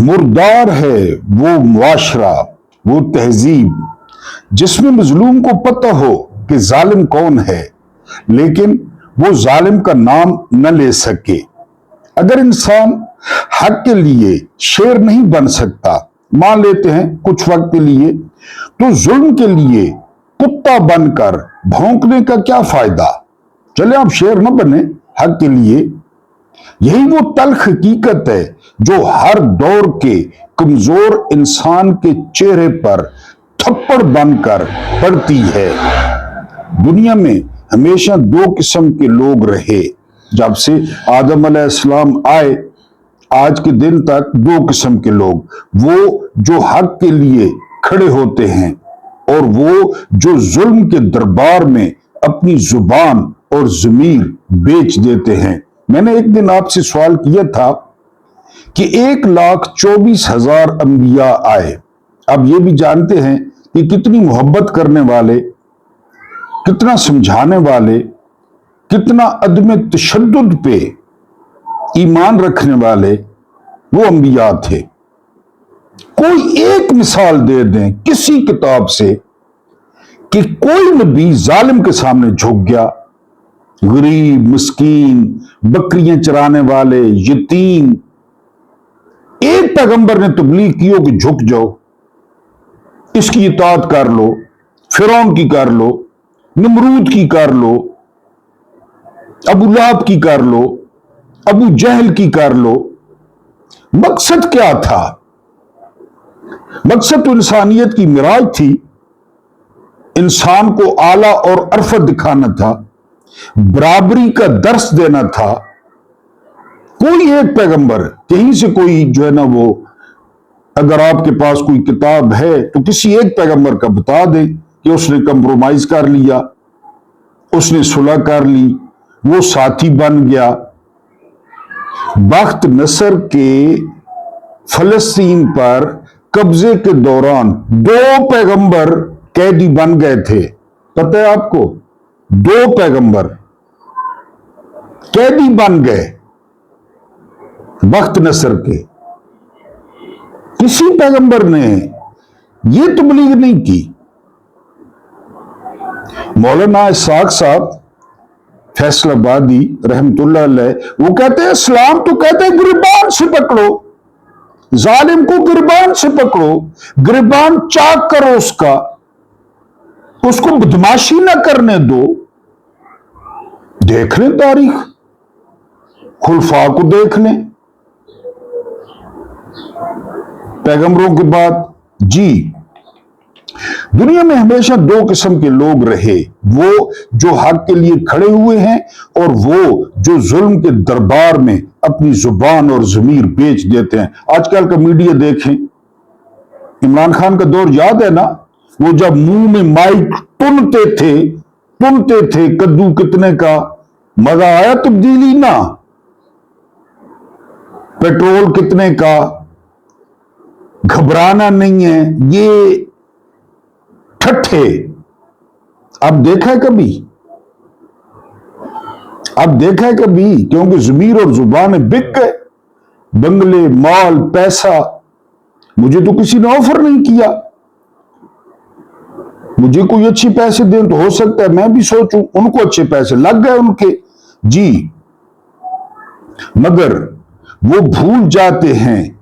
मुर्दार है वो मुआशरा, वो तहजीब जिसमें मजलूम को पता हो कि जालिम कौन है, लेकिन वो जालिम का नाम न ले सके। अगर इंसान हक के लिए शेर नहीं बन सकता, मान लेते हैं कुछ वक्त के लिए, तो जुल्म के लिए कुत्ता बनकर भौंकने का क्या फायदा। चले आप शेर न बने हक के लिए। यही वो तल्ख हकीकत है जो हर दौर के कमजोर इंसान के चेहरे पर थप्पड़ बनकर पड़ती है। दुनिया में हमेशा दो किस्म के लोग रहे। जब से आदम अलैहिस्सलाम आए आज के दिन तक दो किस्म के लोग, वो जो हक के लिए खड़े होते हैं और वो जो जुल्म के दरबार में अपनी जुबान और जमीर बेच देते हैं। मैंने एक दिन आपसे सवाल किया था कि 1,24,000 अंबिया आए। अब ये भी जानते हैं कि कितनी मोहब्बत करने वाले, कितना समझाने वाले, कितना अदम तशद्दुद पे ईमान रखने वाले वो अंबिया थे। कोई एक मिसाल दे दें किसी किताब से कि कोई नबी जालिम के सामने झुक गया। गरीब, मिस्कीन, बकरियां चराने वाले, यतीम, एक पैगंबर ने तबलीग की हो कि झुक जाओ, इसकी इताअत कर लो, फिरौन की कर लो, नमरूद की कर लो, अबू लहब की कर लो, अबू जहल की कर लो। मकसद क्या था? मकसद तो इंसानियत की मिराज थी, इंसान को आला और अरफत दिखाना था, बराबरी का दर्स देना था। कोई एक पैगंबर कहीं से कोई जो है ना, वो अगर आपके पास कोई किताब है तो किसी एक पैगंबर का बता दें कि उसने कंप्रोमाइज कर लिया, उसने सुलह कर ली, वो साथी बन गया। बख्त नसर के फलस्तीन पर कब्जे के दौरान 2 पैगंबर कैदी बन गए थे। पता है आपको? 2 पैगंबर कैदी बन गए बख्त नसर के। किसी पैगंबर ने यह तबलीग नहीं की। मौलाना इसाक साहब फैसलाबादी रहमतुल्लाह अलैह, वो कहते हैं इस्लाम तो कहते हैं गिरबान से पकड़ो, जालिम को गिरबान से पकड़ो, गिरबान चाक करो उसको बदमाशी ना करने दो। देख लें तारीख, खुलफा को देख लें पैगंबरों के बाद। जी, दुनिया में हमेशा 2 किस्म के लोग रहे, वो जो हक के लिए खड़े हुए हैं और वो जो जुल्म के दरबार में अपनी जुबान और जमीर बेच देते हैं। आजकल का मीडिया देखें, इमरान खान का दौर याद है ना, वो जब मुंह में माइक टुनते थे कद्दू कितने का, मजा आया तब्दीली ना, पेट्रोल कितने का, घबराना नहीं है, ये ठट्ठे अब देखा है कभी? अब देखा है कभी? क्योंकि जमीर और जुबान बिक गए। बंगले, माल, पैसा। मुझे तो किसी ने ऑफर नहीं किया। मुझे कोई अच्छे पैसे दें तो हो सकता है मैं भी सोचूं, उनको अच्छे पैसे लग गए उनके। जी, मगर वो भूल जाते हैं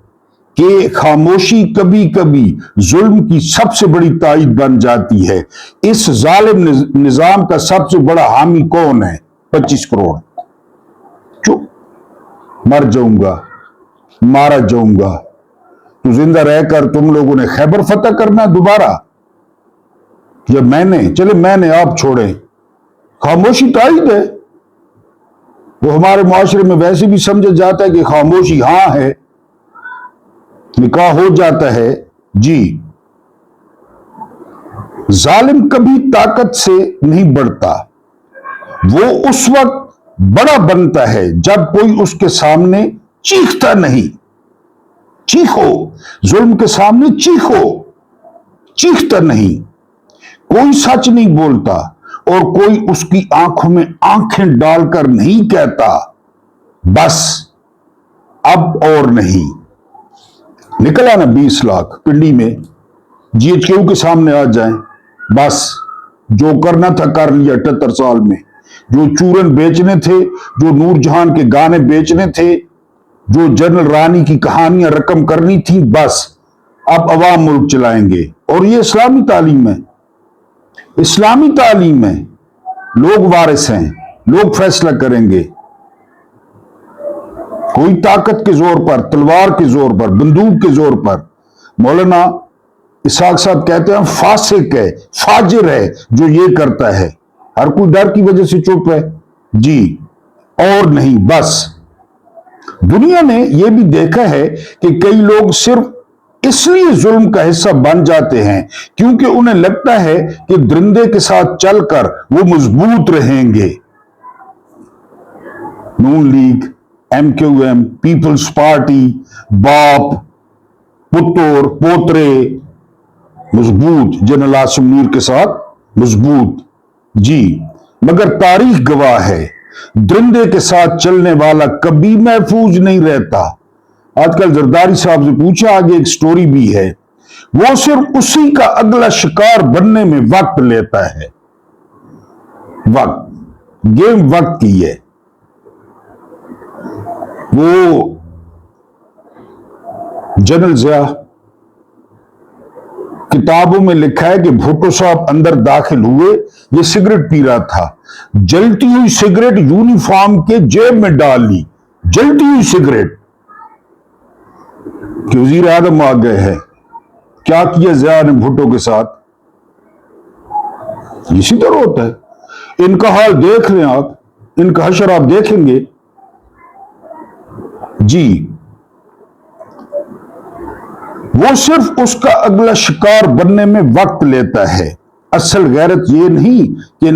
कि खामोशी कभी कभी जुल्म की सबसे बड़ी ताईद बन जाती है। इस जालिम निजाम का सबसे बड़ा हामी कौन है? 25 करोड़। चुप, मर जाऊंगा, मारा जाऊंगा, तो जिंदा रहकर तुम लोगों ने खैबर फतह करना दोबारा, या मैंने आप छोड़े। खामोशी ताईद है। वो हमारे मुआशरे में वैसे भी समझा जाता है कि खामोशी हां है, निकाह हो जाता है। जी, जालिम कभी ताकत से नहीं बढ़ता, वो उस वक्त बड़ा बनता है जब कोई उसके सामने चीखता नहीं। चीखो, जुल्म के सामने चीखो, चीखता नहीं। कोई सच नहीं बोलता और कोई उसकी आंखों में आंखें डालकर नहीं कहता बस अब और नहीं। निकला ना 20 लाख पिंडी में, जीएचक्यू के सामने आ जाएं, बस जो करना था कर लिया 78 साल में। जो चूरन बेचने थे, जो नूरजहान के गाने बेचने थे, जो जनरल रानी की कहानियां रकम करनी थी, बस अब अवाम मुल्क चलाएंगे। और ये इस्लामी तालीम है, इस्लामी तालीम है। लोग वारिस हैं, लोग फैसला करेंगे। कोई ताकत के जोर पर, तलवार के जोर पर, बंदूक के जोर पर। मौलाना इसहाक साहब कहते हैं फासिक है, फाजिर है जो ये करता है। हर कोई डर की वजह से चुप है जी, और नहीं। बस दुनिया ने यह भी देखा है कि कई लोग सिर्फ इसलिए जुल्म का हिस्सा बन जाते हैं क्योंकि उन्हें लगता है कि दरिंदे के साथ चलकर वो मजबूत रहेंगे। नून लीग, एमक्यूएम, पीपल्स पार्टी, बाप, पुत्तर, पोतरे मजबूत, जनरल आसिम मीर के साथ मजबूत जी। मगर तारीख गवाह है दरिंदे के साथ चलने वाला कभी महफूज नहीं रहता। आजकल जरदारी साहब से पूछा, आगे एक स्टोरी भी है, वो सिर्फ उसी का अगला शिकार बनने में वक्त लेता है। वक्त, गेम वक्त की है। वो जनरल जिया, किताबों में लिखा है कि भुट्टो साहब अंदर दाखिल हुए, ये सिगरेट पी रहा था, जलती हुई सिगरेट यूनिफॉर्म के जेब में डाल ली, जलती हुई सिगरेट। कि वजीर आजम आ गए हैं। क्या किया जिया ने भुट्टो के साथ? इसी तरह होता है। इनका हाल देख लें आप, इनका हशर आप देखेंगे जी। वो सिर्फ उसका अगला शिकार बनने में वक्त लेता है। असल गैरत ये नहीं कि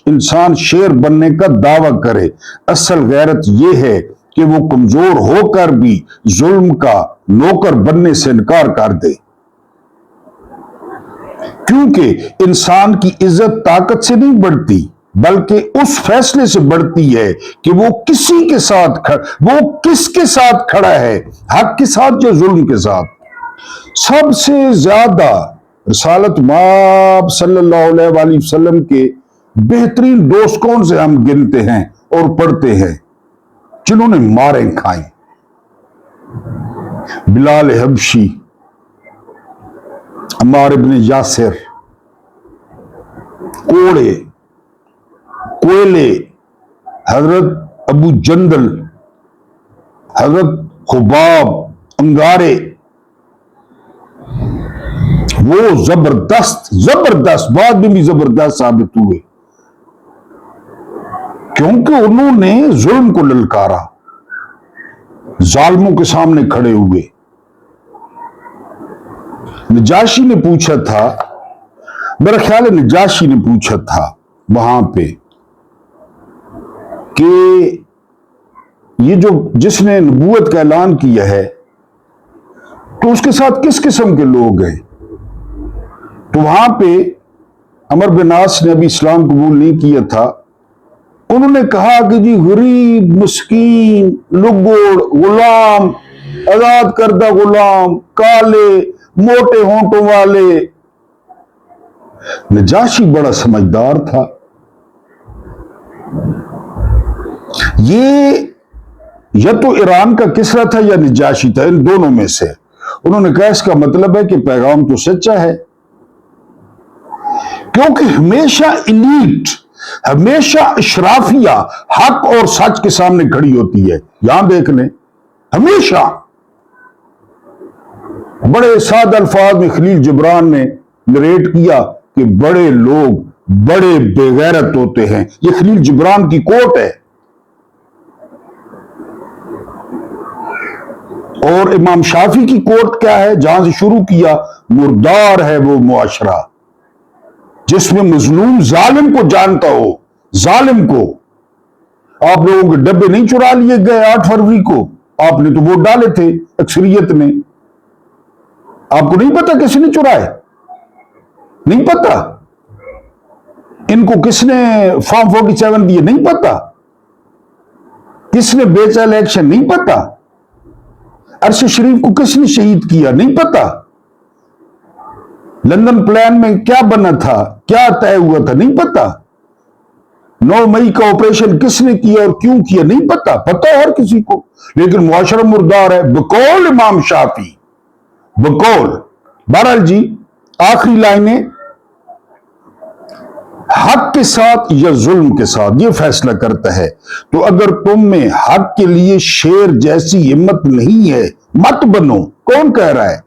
इंसान शेर बनने का दावा करे। असल गैरत ये है कि वो कमजोर होकर भी जुल्म का नौकर बनने से इनकार कर दे। क्योंकि इंसान की इज्जत ताकत से नहीं बढ़ती, बल्कि उस फैसले से बढ़ती है कि वो किसके साथ खड़ा है, हक के साथ या जुल्म के साथ। सबसे ज्यादा रसालत माब सल्लल्लाहु अलैहि वसल्लम के बेहतरीन दोस्त कौन से हम गिनते हैं और पढ़ते हैं, जिन्होंने मारें खाई? बिलाल हबशी, अम्मार इब्ने यासिर, कोड़े, कोयले, हजरत अबू जंदल, हजरत खुबाब, अंगारे। वो जबरदस्त बाद में भी जबरदस्त साबित हुए क्योंकि उन्होंने जुल्म को ललकारा, जालिमों के सामने खड़े हुए। नजाशी ने पूछा था, मेरा ख्याल है नजाशी ने पूछा था वहां पे कि ये जिसने नबूवत का ऐलान किया है तो उसके साथ किस किस्म के लोग हैं? तो वहां पे अमर बिन आस ने अभी इस्लाम कबूल नहीं किया था। उन्होंने कहा कि जी गरीब, मिस्कीन, लुगोड़, गुलाम, आजाद करदा गुलाम, काले, मोटे होंठों वाले। नजाशी बड़ा समझदार था। ये या तो ईरान का किसरा था या नजाशी था, इन दोनों में से। उन्होंने कहा इसका मतलब है कि पैगाम तो सच्चा है, क्योंकि हमेशा इलीट, हमेशा अशराफिया हक और सच के सामने खड़ी होती है। यहां देख लें, हमेशा बड़े साद अल्फाज में खलील जिब्रान ने नरेट किया कि बड़े लोग बड़े बेगैरत होते हैं। यह खलील जिब्रान की कोट है। और इमाम शाफी की कोट क्या है, जहां से शुरू किया, मुर्दार है वो मुआशरा जिसमें मजलूम जालिम को जानता हो। जालिम को आप लोगों के डब्बे नहीं चुरा लिए गए 8 फरवरी को, आपने तो वोट डाले थे अक्सरियत ने। आपको नहीं पता किसने चुराए? नहीं पता। इनको किसने फॉर्म 47 दिए? नहीं पता। किसने बेचा इलेक्शन? नहीं पता। अर्श शरीफ को किसने शहीद किया नहीं पता। लंदन प्लान में क्या बना था, क्या तय हुआ था नहीं पता। 9 मई का ऑपरेशन किसने किया और क्यों किया नहीं पता। पता है हर किसी को, लेकिन मुआशरा मुर्दार है बकौल इमाम शाफी, बकौल। बहरहाल जी, आखिरी लाइनें, हक के साथ या जुल्म के साथ ये फैसला करता है। तो अगर तुम में हक के लिए शेर जैसी हिम्मत नहीं है, मत बनो। कौन कह रहा है?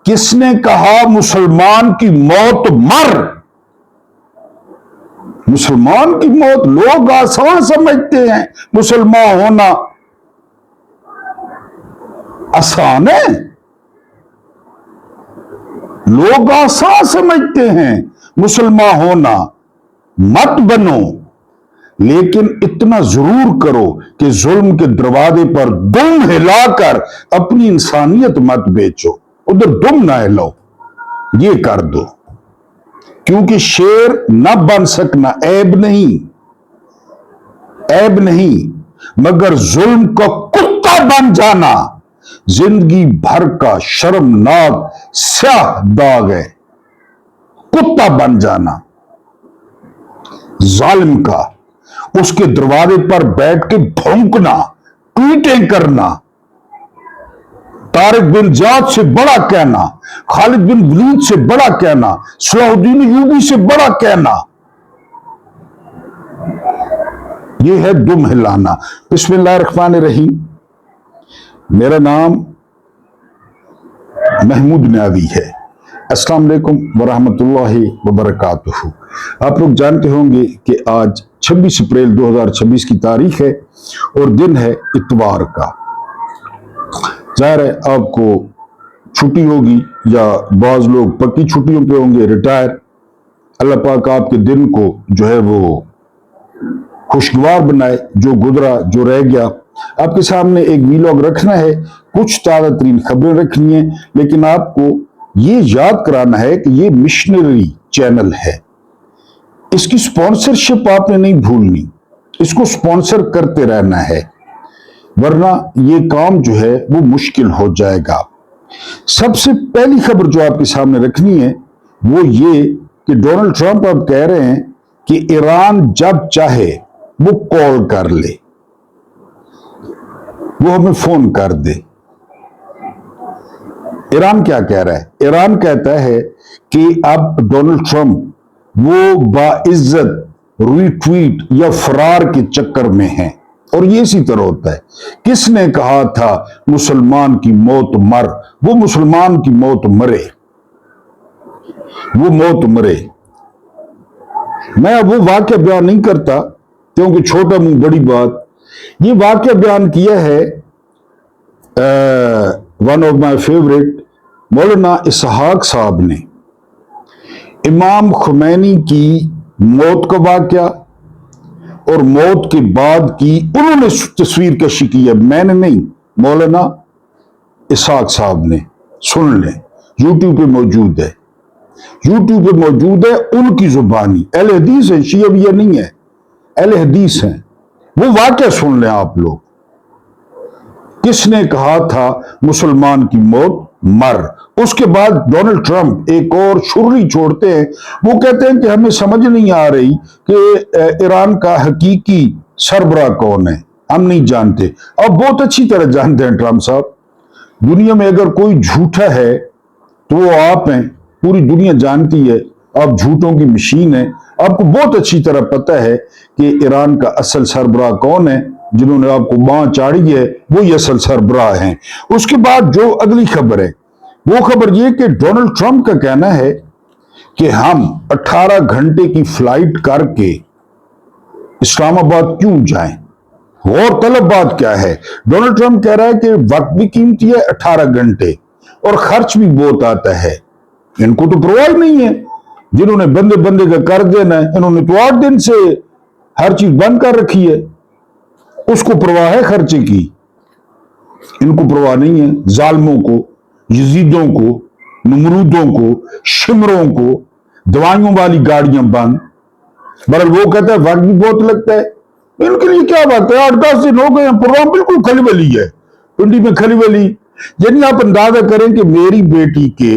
किसने कहा मुसलमान की मौत मर? मुसलमान की मौत लोग आसान समझते हैं। मुसलमान होना आसान है, लोग आसान समझते हैं। मुसलमान होना मत बनो, लेकिन इतना जरूर करो कि जुल्म के दरवाजे पर दुम हिलाकर अपनी इंसानियत मत बेचो। उधर दुम ना हिलाओ, ये कर दो। क्योंकि शेर न बन सकना ऐब नहीं, ऐब नहीं, मगर जुल्म का कुत्ता बन जाना जिंदगी भर का शर्मनाक स्याह दाग है। कुत्ता बन जाना, जालिम का, उसके दरवाजे पर बैठ के भौंकना, ट्वीटें करना, तारिक बिन जाद से बड़ा कहना, खालिद बिन वलीद से बड़ा कहना, सलाहुद्दीन अय्यूबी से बड़ा कहना, यह है दुम हिलाना। बिस्मिल्लाहिर्रहमानिर्रहीम। मेरा नाम महमूद न्यावी है। अस्सलाम वालेकुम वरहमतुल्लाहि वबरकातुहू। आप लोग जानते होंगे कि आज 26 अप्रैल 2026 की तारीख है और दिन है इतवार का। जाहिर है आपको छुट्टी होगी या बाज लोग पक्की छुट्टियों पे होंगे, रिटायर। अल्लाह पाक आपके दिन को जो है वो खुशगवार बनाए। जो गुजरा, जो रह गया, आपके सामने एक वीलॉग रखना है, कुछ ताज़ा तरीन खबरें रखनी है, लेकिन आपको ये याद कराना है कि ये मिशनरी चैनल है। इसकी स्पॉन्सरशिप आपने नहीं भूलनी, इसको स्पॉन्सर करते रहना है, वरना ये काम जो है वो मुश्किल हो जाएगा। सबसे पहली खबर जो आपके सामने रखनी है वो ये कि डोनाल्ड ट्रंप अब कह रहे हैं कि ईरान जब चाहे वो कॉल कर ले, वो हमें फोन कर दे। ईरान क्या कह रहा है? ईरान कहता है कि अब डोनाल्ड ट्रंप वो बाइज्जत रीट्वीट या फरार के चक्कर में है, और ये इसी तरह होता है। किसने कहा था मुसलमान की मौत मर? वो मुसलमान की मौत मरे, वो मौत मरे। मैं अब वो वाक्य बयान नहीं करता क्योंकि छोटा मुंह बड़ी बात। ये वाक्य बयान किया है वन ऑफ माय फेवरेट मौलाना इसहाक साहब ने। इमाम खुमैनी की मौत का वाक्या और मौत के बाद की उन्होंने तस्वीर कशी की है, मैंने नहीं, मौलाना इसहाक साहब ने। सुन लें, यूट्यूब पे मौजूद है, यूट्यूब पे मौजूद है, उनकी जुबानी। अहले हदीस है, शिया भी नहीं है, अहले हदीस है। वो वाक्य सुन लें आप लोग। किसने कहा था मुसलमान की मौत मर? उसके बाद डोनाल्ड ट्रंप एक और छुर्री छोड़ते हैं। वो कहते हैं कि हमें समझ नहीं आ रही कि ईरान का हकीकी सरबराह कौन है, हम नहीं जानते। अब बहुत अच्छी तरह जानते हैं ट्रंप साहब। दुनिया में अगर कोई झूठा है तो वो आप हैं, पूरी दुनिया जानती है, आप झूठों की मशीन है। आपको बहुत अच्छी तरह पता है कि ईरान का असल सरबराह कौन है। जिन्होंने आपको बांह चाड़ी है वो ये असल सरबराह हैं। उसके बाद जो अगली खबर है वो खबर ये कि डोनाल्ड ट्रंप का कहना है कि हम 18 घंटे की फ्लाइट करके इस्लामाबाद क्यों जाएं। और तलब बात क्या है? डोनाल्ड ट्रंप कह रहा है कि वक्त भी कीमती है 18 घंटे और खर्च भी बहुत आता है। इनको तो परवाह नहीं है, जिन्होंने बंदे बंदे का कर देना है, इन्होंने तो 8 दिन से हर चीज बंद कर रखी है। उसको परवाह है खर्चे की, इनको परवाह नहीं है। जालमों को, यजीदों को, नमरूदों को, शिमरों को दवाइयों वाली गाड़ियां बंद। बहरहाल वो कहता है वक्त भी बहुत लगता है। इनके लिए क्या बात है, 8-10 दिन हो गए, प्रोग्राम बिल्कुल खलबली है। पिंडी में खली वली। यानी आप अंदाजा करें कि मेरी बेटी के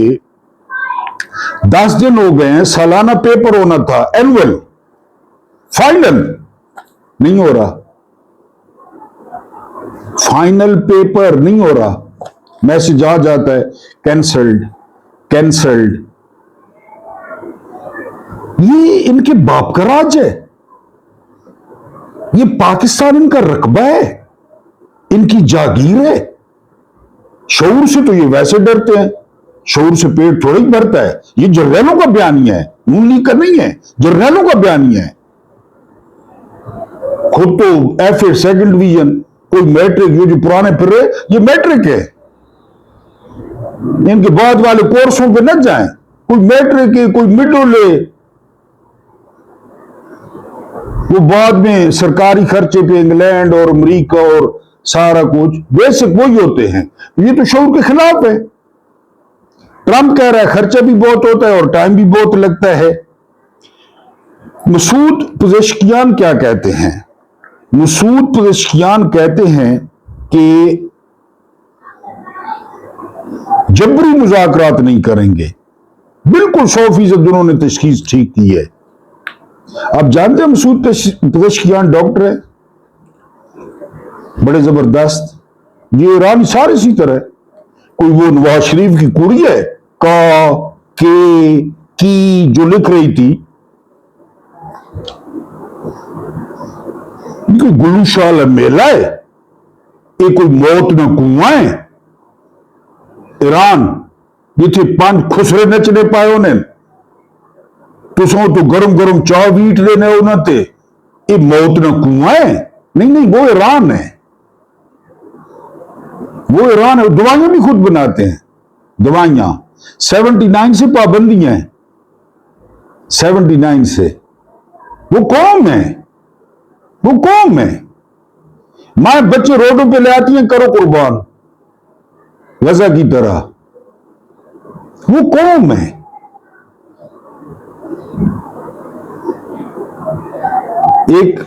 10 दिन हो गए हैं, सालाना पेपर होना था, एनुअल, फाइनल नहीं हो रहा, फाइनल पेपर नहीं हो रहा, मैसेज आ जाता है कैंसल्ड कैंसल्ड। ये इनके बाप का राज है, ये पाकिस्तान इनका रकबा है, इनकी जागीर है। शऊर से तो ये वैसे डरते हैं, शऊर से पेट थोड़ा ही भरता है। ये जर्नैलों का बयानिया है, नून लीग का नहीं है, जर्नैलों का बयानिया है। खुद तो FA सेकंड डिवीजन, कोई मैट्रिक, ये जो पुराने फिर रहे ये मैट्रिक है। इनके बाद वाले कोर्सों पे न जाएं, कोई मैट्रिक है, कोई मिडिल है, वो बाद में सरकारी खर्चे पे इंग्लैंड और अमेरिका और सारा कुछ बेसिक वही होते हैं। ये तो शऊर के खिलाफ है। ट्रंप कह रहा है खर्चा भी बहुत होता है और टाइम भी बहुत लगता है। मसूद पजेश्कियान क्या कहते हैं? मसूद पजेश्कियान कहते हैं कि जबरी मुज़ाकरात नहीं करेंगे। बिल्कुल 100% उन्होंने तशखीस ठीक की है। आप जानते हैं मसूद पजेश्कियान डॉक्टर है, बड़े जबरदस्त। ये ईरान सारे इसी तरह, कोई वो नवाज शरीफ की कुड़ी है का के की जो लिख रही थी, कोई गुलूशाल मेला है, ये कोई मौत न कुआं है। ईरान जिथे 5 खुसरे नचने पाए उन्हें, तुसों तो गरम गरम चाह वीट लेने उन्हें, ये मौत न कुआं है। नहीं नहीं, वो ईरान है, वो ईरान है। दवाइयां भी खुद बनाते हैं, दवाइयां 79 से पाबंदियां हैं, 79 से। वो कौम है, वो कौम है। माए बच्चे रोडों पे ले आती हैं, करो कुर्बान, गजा की तरह। वो कौम है। एक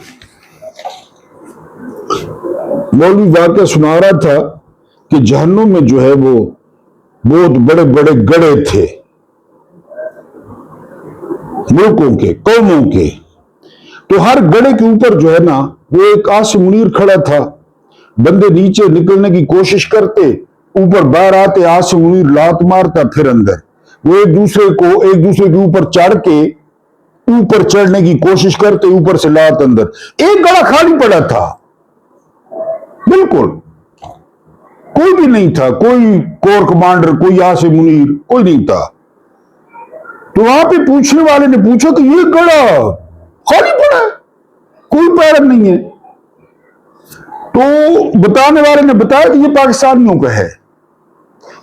मौलवी वाक़या सुना रहा था कि जहन्नुम में जो है वो बहुत बड़े बड़े गड़े थे, मुल्कों के, कौमों के। तो हर गड़े के ऊपर जो है ना वो एक आसिम मुनीर खड़ा था। बंदे नीचे निकलने की कोशिश करते, ऊपर बाहर आते, आसिम मुनीर लात मारता फिर अंदर। वो एक दूसरे के ऊपर चढ़ के ऊपर चढ़ने की कोशिश करते, ऊपर से लात अंदर। एक गड़ा खाली पड़ा था, बिल्कुल कोई भी नहीं था, कोई कोर कमांडर, कोई आसिम मुनीर, कोई नहीं था। तो वहां पे पूछने वाले ने पूछा कि ये गड़ा खाली पड़ा है, कोई पैरन नहीं है। तो बताने वाले ने बताया कि ये पाकिस्तानियों का है।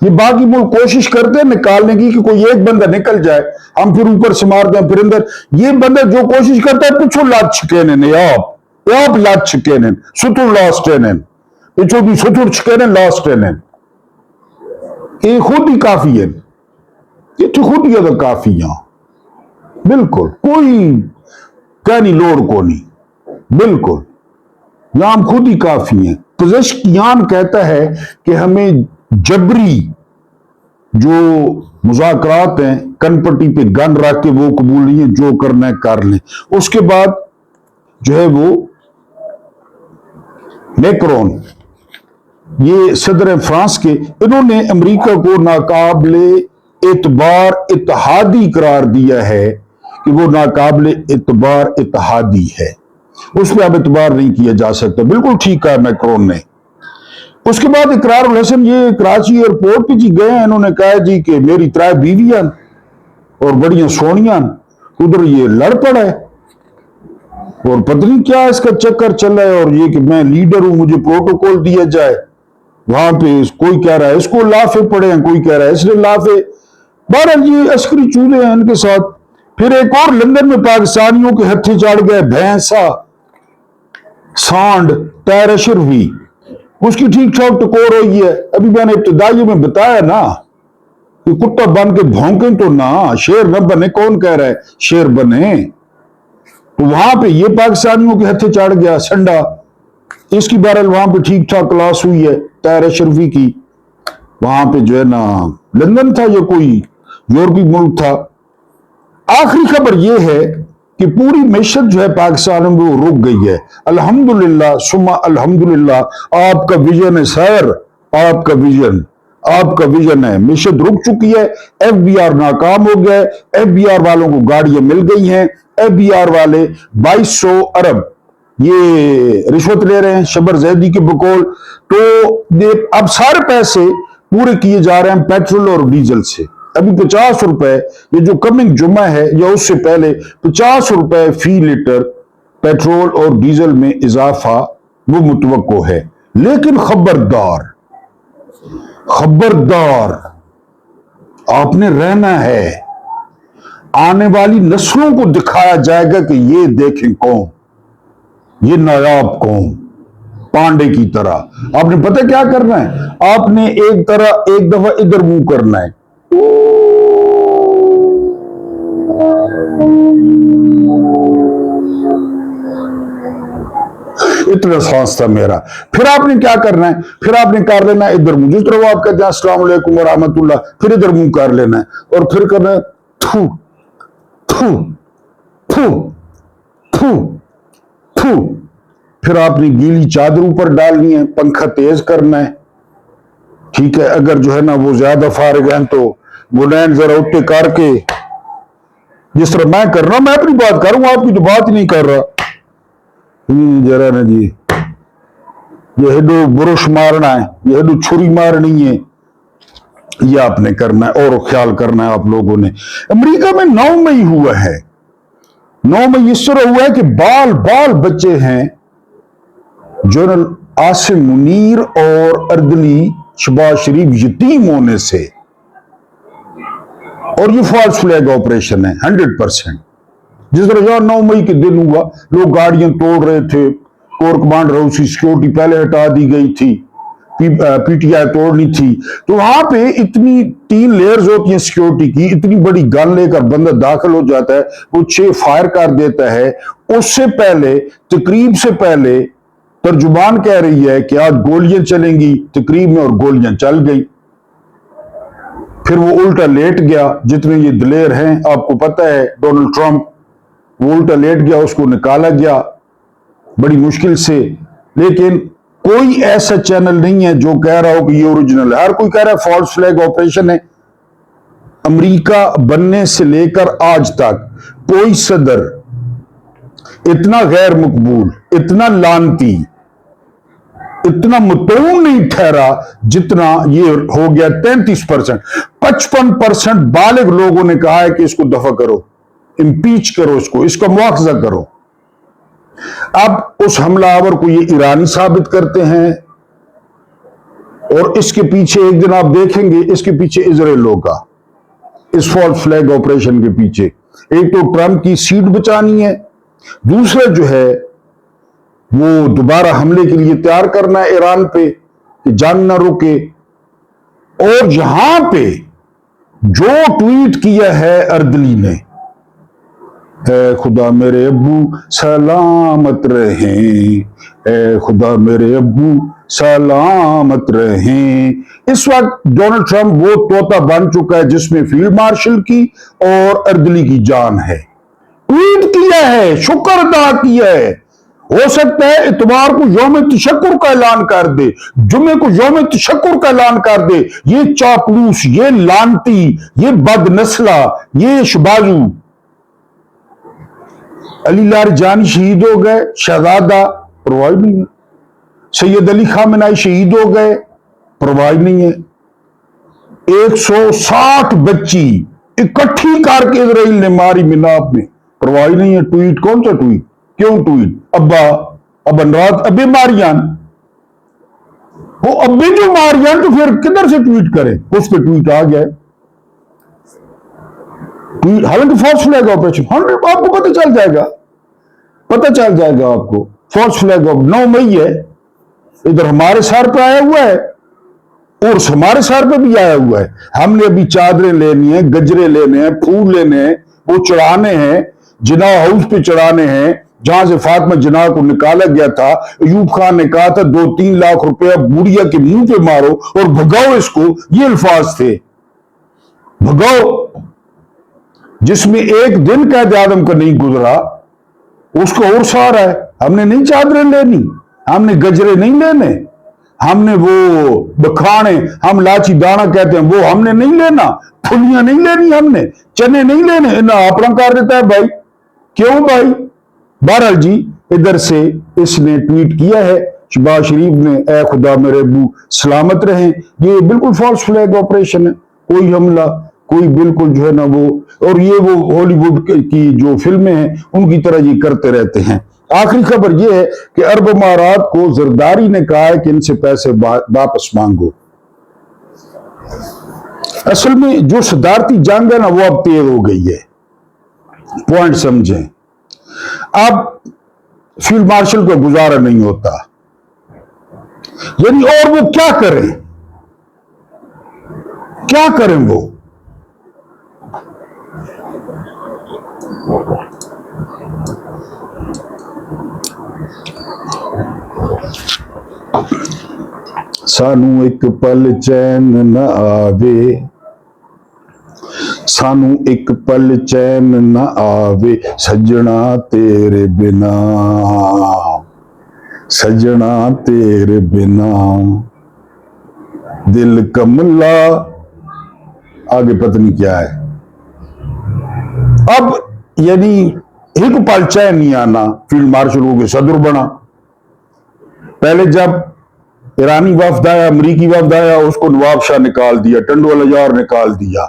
ये बाकी मुल्क कोशिश करते हैं निकालने की कि कोई एक बंदा निकल जाए, हम फिर ऊपर से मारते हैं, फिर अंदर। ये बंदा जो कोशिश करता है पिछो लात छिके ने, आप लात छिके ने, सुतुर लास्ट ने, पिछो भी सुतुर छिके ने, लास्ट ने। ये खुद ही काफी है, ये तो खुद ही अगर काफी है, बिल्कुल कोई कहनी लोड़ को नहीं, बिल्कुल यहां हम खुद ही काफी हैं। पजेश्कियान कहता है कि हमें जबरी जो मुज़ाकरात हैं, कनपट्टी पे गन रख के वो कबूल नहीं है, जो करना है कर लें। उसके बाद जो है वो मैक्रोन, ये सदर फ्रांस के, इन्होंने अमेरिका को नाकाबिले एतबार इत्तेहादी करार दिया है कि वो नाकाबिले एतबार इत्तेहादी है, उस पर अब एतबार नहीं किया जा सकता। बिल्कुल ठीक कहा मैक्रोन ने। उसके बाद इकरार उल हसन ये कराची एयरपोर्ट पे जी गए हैं, इन्होंने कहा जी कि मेरी 3 बीवियां और बड़ियां सोनियां, उधर ये लड़ पड़ा है और पता नहीं क्या इसका चक्कर चल रहा है, और ये कि मैं लीडर हूं, मुझे प्रोटोकॉल दिया जाए। वहां पे कोई कह रहा है इसको लाफे पड़े हैं, कोई कह रहा है इसने लाफे। बहरहाल ये अस्करी चूल्हे हैं इनके साथ। फिर एक और लंदन में पाकिस्तानियों के हत्थे चढ़ गए, भैंसा, सांड, टैरशर हुई, उसकी ठीक ठाक टकोर हुई है। अभी मैंने इब्तिदाई में बताया ना कि कुत्ता बन के भौंके तो ना, शेर न बने। कौन कह रहा है शेर बने? तो वहां पे ये पाकिस्तानियों के हत्थे चढ़ गया संडा, इसकी बहरहाल वहां पे ठीक ठाक क्लास हुई है। ताहिर अशरफी की, वहां पे जो है ना लंदन था या कोई यूरोपीय मुल्क था। आखिरी खबर यह है कि पूरी मैशत जो है पाकिस्तान में वो रुक गई है। अल्हम्दुलिल्लाह सुम्मा अल्हम्दुलिल्लाह, आपका विजन है सर, आपका विजन है। मैशत रुक चुकी है, FBR नाकाम हो गया है, FBR वालों को गाड़ियां मिल गई हैं, FBR वाले 2200 अरब ये रिश्वत ले रहे हैं शबर जैदी के बकौल। तो अब सारे पैसे पूरे किए जा रहे हैं पेट्रोल और डीजल से। अभी 50 रुपए, ये जो कमिंग जुमा है या उससे पहले 50 रुपए फी लीटर पेट्रोल और डीजल में इजाफा वो मुतवक्को है। लेकिन खबरदार, आपने रहना है। आने वाली नस्लों को दिखाया जाएगा कि ये देखें कौन, ये नायाब कौम, पांडे की तरह। आपने पता क्या करना है? आपने एक दफा इधर मुंह करना है, इतना सांस था मेरा। फिर आपने क्या करना है? फिर आपने कर लेना है इधर मुंह, जिस तरह वो आप कहते हैं अस्सलाम वालेकुम व रहमतुल्लाह, फिर इधर मुंह कर लेना है और फिर करना है थू थू थू थू थू। फिर आपने गीली चादर ऊपर डालनी है, पंखा तेज करना है, ठीक है। अगर जो है ना वो ज्यादा फारिग हैं तो गुनैन जरा उत्ते करके, जिस तरह मैं कर रहा हूं, मैं अपनी बात कर रहा हूं, आपकी तो बात ही नहीं कर रहा। जरा ना जी, ये हेडो बुरुश मारना है, ये हेडो छुरी मारनी है, ये आपने करना है और ख्याल करना है आप लोगों ने। अमेरिका में 9 मई हुआ है। 9 मई इस तरह हुआ है कि बाल बाल बच्चे हैं जनरल आसिम मुनीर और अर्दली शबाज शरीफ यतीम होने से, और ये फॉल्स फ्लैग ऑपरेशन है 100%। जिस तरह यहां 9 मई के दिन हुआ, लोग गाड़ियां तोड़ रहे थे, कोर कमांडर हाउस की सिक्योरिटी पहले हटा दी गई थी, PTI तोड़नी थी, तो वहां पे इतनी 3 लेयर्स होती हैं सिक्योरिटी की, इतनी बड़ी गन लेकर बंदा दाखिल हो जाता है, वो 6 फायर कर देता है। उससे पहले, तकरीब से पहले तर्जुमान कह रही है कि आज गोलियां चलेंगी, तकरीब में और गोलियां चल गई। फिर वो उल्टा लेट गया, जितने ये दलेर हैं आपको पता है, डोनाल्ड ट्रंप, वो उल्टा लेट गया, उसको निकाला गया बड़ी मुश्किल से। लेकिन कोई ऐसा चैनल नहीं है जो कह रहा हो कि ये ओरिजिनल है। हर कोई कह रहा है फॉल्स फ्लैग ऑपरेशन है। अमेरिका बनने से लेकर आज तक कोई सदर इतना गैर मकबूल, इतना लानती, इतना मतऊन नहीं ठहरा जितना ये हो गया। 33%, 55% बालिग लोगों ने कहा है कि इसको दफा करो, इम्पीच करो, इसका मुआवजा करो। अब उस हमलावर को ये ईरानी साबित करते हैं और इसके पीछे एक दिन आप देखेंगे, इसके पीछे इजराइल होगा, इस फॉल्स फ्लैग ऑपरेशन के पीछे। एक तो ट्रंप की सीट बचानी है, दूसरा जो है वो दोबारा हमले के लिए तैयार करना है ईरान पे कि जान ना रुके। और यहां पे जो ट्वीट किया है अर्दली ने, ए खुदा मेरे अब्बू सलामत रहें, ए खुदा मेरे अब्बू सलामत रहें। इस वक्त डोनाल्ड ट्रंप वो तोता बन चुका है जिसमें फील्ड मार्शल की और अर्दली की जान है। ट्वीट किया है, शुक्र अदा किया है। हो सकता है इतवार को यौम तशक्कुर का ऐलान कर दे, जुम्मे को यौम तशक्कुर का ऐलान कर दे। ये चापलूस, ये लानती, ये बदनस्ला, ये शबाजू। अली लारजानी शहीद हो गए, शहजादा, परवाह नहीं है। सैयद अली खामेनाई शहीद हो गए, परवाह नहीं है। 160 बच्ची इकट्ठी करके इजराइल ने मारी मिनाप में, परवाह नहीं है। ट्वीट, कौन सा ट्वीट, क्यों ट्वीट? अब्बा अबनरात अबे मारियान, वो अब्बे जो मारियान, तो फिर किधर से ट्वीट करें? उस पर ट्वीट आ गया ट्वीट, हालांकि फॉल्स फ्लैग ऑपरेशन। आपको पता चल जाएगा, आपको फॉल्स फ्लैग ऑफ 9 मई है, इधर हमारे सर पे आया हुआ है और हमारे सर पे भी आया हुआ है। हमने अभी चादरें लेनी है, गजरे लेने हैं, फूल लेने हैं, वो चढ़ाने हैं, जिना हाउस पे चढ़ाने हैं, जहां से फातिमा जिन्ना को निकाला गया था, अयूब खान ने कहा था 2-3 लाख रुपया बुढ़िया के मुंह पे मारो और भगाओ इसको, ये अल्फाज थे, भगाओ। जिसमें एक दिन कैद आदम का नहीं गुजरा उसको और सहारा है। हमने नहीं चादरें लेनी, हमने गजरे नहीं लेने, हमने वो बखाने, हम लाची दाना कहते हैं, वो हमने नहीं लेना, फुलियां नहीं लेनी, हमने चने नहीं लेने, ना अपना कर देता है भाई। क्यों भाई? बहरहाल जी, इधर से इसने ट्वीट किया है शहबाज शरीफ ने, ए खुदा मेरे अबू सलामत रहे। ये बिल्कुल फॉल्स फ्लैग ऑपरेशन है, कोई हमला, कोई बिल्कुल जो है ना वो, और ये वो हॉलीवुड की जो फिल्में हैं उनकी तरह ये करते रहते हैं। आखिरी खबर यह है कि अरब अमारात को जरदारी ने कहा है कि इनसे पैसे वापस मांगो। असल में जो सदारती जंग है ना वो अब तेज हो गई है, पॉइंट समझें। अब फील्ड मार्शल का गुजारा नहीं होता, यानी और वो क्या करें, क्या करें वो? सानू एक पल चैन न आवे, सानू एक पल चैन न आवे, सजना तेरे बिना, सजना तेरे बिना, दिल कमला, आगे पत्नी क्या है। अब यानी एक पल चैन नहीं आना, फील्ड मार्शल हो के सदर बना। पहले जब ईरानी वफ्द आया, अमरीकी वफ्द आया, उसको नवाब शाह निकाल दिया, टंडोलाजार निकाल दिया।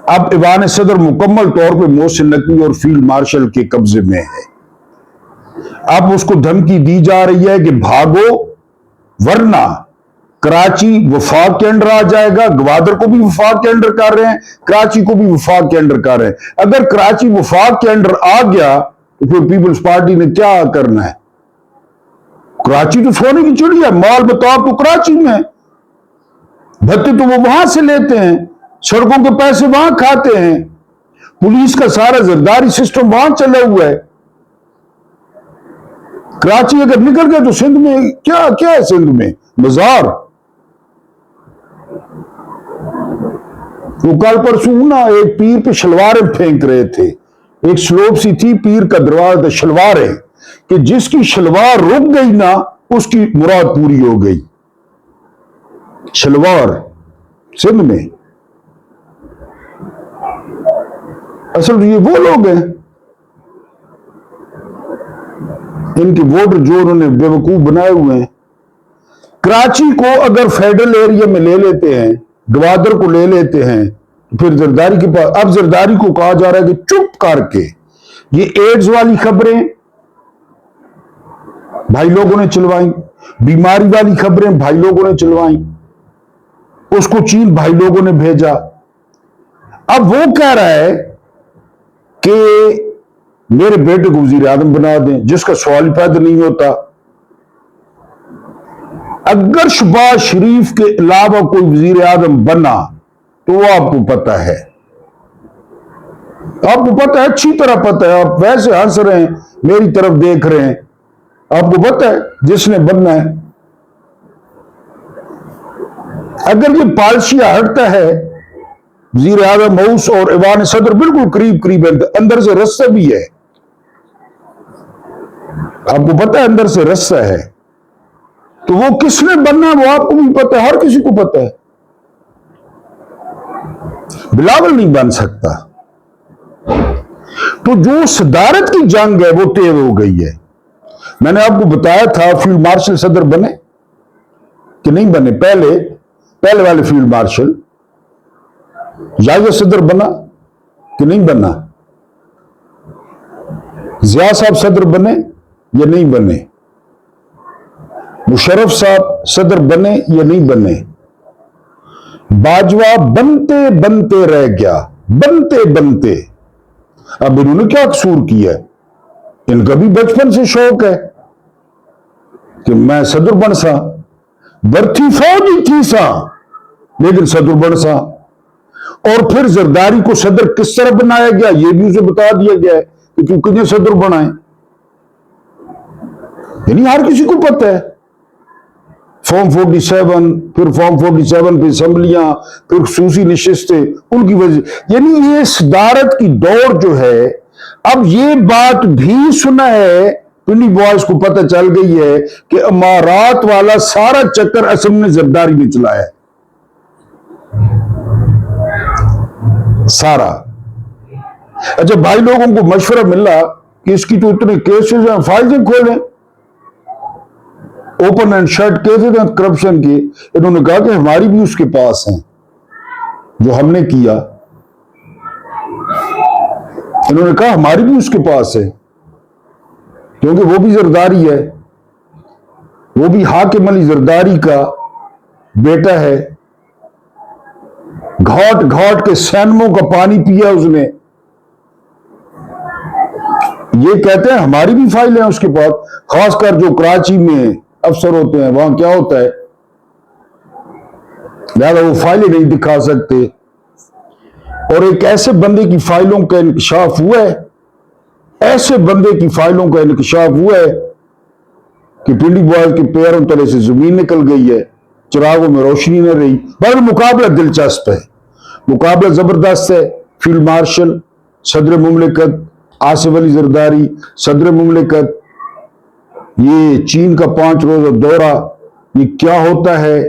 अब ईवान सदर मुकम्मल तौर पे मोहसिन नकवी और फील्ड मार्शल के कब्जे में है। अब उसको धमकी दी जा रही है कि भागो वरना कराची वफाक के अंडर आ जाएगा। गवादर को भी वफाक के अंडर कर रहे हैं, कराची को भी वफाक के अंडर कर रहे हैं। अगर कराची वफाक के अंडर आ गया तो फिर पीपल्स पार्टी ने क्या करना है? कराची तो सोने की चिड़िया, माल बताओ तो कराची में, भत्ते तो वो वहां से लेते हैं, सड़कों के पैसे वहां खाते हैं, पुलिस का सारा जरदारी सिस्टम वहां चला हुआ है। कराची अगर निकल गया तो सिंध में क्या क्या है? सिंध में मजार। वो कल परसों ना एक पीर पे शलवारें फेंक रहे थे, एक स्लोप सी थी, पीर का दरवाजा शलवारें, कि जिसकी शलवार रुक गई ना उसकी मुराद पूरी हो गई। शलवार सिंध में। असल ये वो लोग हैं, इनके वोटर जो उन्होंने बेवकूफ बनाए हुए हैं। कराची को अगर फेडरल एरिया में ले लेते हैं, गवादर को ले लेते हैं, तो फिर जरदारी के पास, अब जरदारी को कहा जा रहा है कि चुप करके ये एड्स वाली खबरें भाई लोगों ने चलवाई, बीमारी वाली खबरें भाई लोगों ने चलवाई, उसको चीन भाई लोगों ने भेजा। अब वो कह रहा है कि मेरे बेटे को वजीर आजम बना दें, जिसका सवाल पैदा नहीं होता। अगर शहबाज शरीफ के अलावा कोई वजीर आजम बना तो वो आपको पता है, आपको पता है, अच्छी तरह पता है। आप वैसे हंस रहे हैं, मेरी तरफ देख रहे हैं, आपको पता है जिसने बनना है। अगर ये पॉलिसियां हटता है, वजीर आजम हाउस और ईवान सदर बिल्कुल करीब करीब है, अंदर से रस्सा भी है, आपको पता है अंदर से रस्सा है, तो वो किसने बनना है वो आपको भी पता है, हर किसी को पता है। बिलावल नहीं बन सकता। तो जो सदारत की जंग है वो तेज हो गई है। मैंने आपको बताया था फील्ड मार्शल सदर बने कि नहीं बने, पहले वाले फील्ड मार्शल याहिया सदर बना कि नहीं बना, जिया साहब सदर बने या नहीं बने, मुशर्रफ साहब सदर बने या नहीं बने, बाजवा बनते बनते रह गया, बनते बनते। अब इन्होंने क्या कसूर किया है? इनका भी बचपन से शौक है कि मैं सदर बन सा, बर्थी फौज ही थी सा, लेकिन सदर बन सा। और फिर जरदारी को सदर किस तरह बनाया गया ये भी उसे बता दिया गया है कि तू कितने सदर बनाए। यानी हर किसी को पता है फॉर्म 47, फिर फॉर्म 47 पे असम्बलियां, फिर खसूसी नशिस्तें, उनकी वजह। यानी ये सदारत की दौड़ जो है, अब ये बात भी सुना है, पिंडी बॉयज को पता चल गई है कि अमारात वाला सारा चक्कर असल में जरदारी ने चलाया है, सारा। अच्छा, भाई लोगों को मशवरा मिला कि इसकी तो इतने केसेस हैं, फाइलें खोलें, ओपन एंड शट केसेस हैं करप्शन के। इन्होंने कहा कि हमारी भी उसके पास हैं, जो हमने किया। इन्होंने कहा हमारी भी उसके पास है, क्योंकि वो भी जरदारी है, वो भी हाकिम अली जरदारी का बेटा है। घाट घाट के सैनमों का पानी पिया उसने। ये कहते हैं हमारी भी फाइल है उसके पास, खासकर जो कराची में अफसर होते हैं, वहां क्या होता है, लिहाजा वो फाइलें नहीं दिखा सकते। और एक ऐसे बंदे की फाइलों का इंकशाफ हुआ है, ऐसे बंदे की फाइलों का इंकशाफ हुआ है कि पिंडी बॉयज के पैरों तले से जमीन निकल गई है, चिरागों में रोशनी न रही। मगर मुकाबला दिलचस्प है, मुकाबला जबरदस्त है। फील्ड मार्शल, सदर मुमलिकत आसिफ अली जरदारी, सदर मुमलिकत, ये चीन का 5 रोजा दौरा, ये क्या होता है,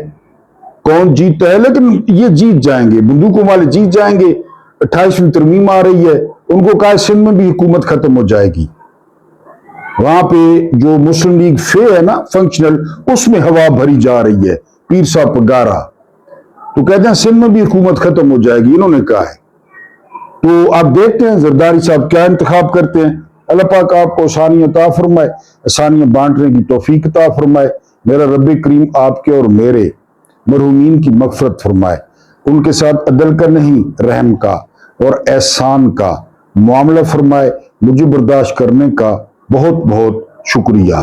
कौन जीतता है? लेकिन ये जीत जाएंगे, बंदूकों वाले जीत जाएंगे। 28वीं तरमीम आ रही है, उनको कहा सिंध में भी हुकूमत खत्म हो जाएगी। वहां पे जो मुस्लिम लीग फे है ना फंक्शनल, उसमें हवा भरी जा रही है, पीर साहब पगारा, तो कहते हैं सिंध में भी हुकूमत खत्म हो जाएगी, इन्होंने कहा है। तो आप देखते हैं जरदारी साहब क्या इंतखाब करते हैं। अल्लाह पाक आपको आसानियां अता फरमाए, आसानियां बांटने की तौफीक अता फरमाए। मेरा रब्बे करीम आपके और मेरे मरहूमीन की मगफरत फरमाए, उनके साथ अदल का नहीं रहम का और एहसान का मामला फरमाए। मुझे बर्दाश्त करने का बहुत बहुत शुक्रिया।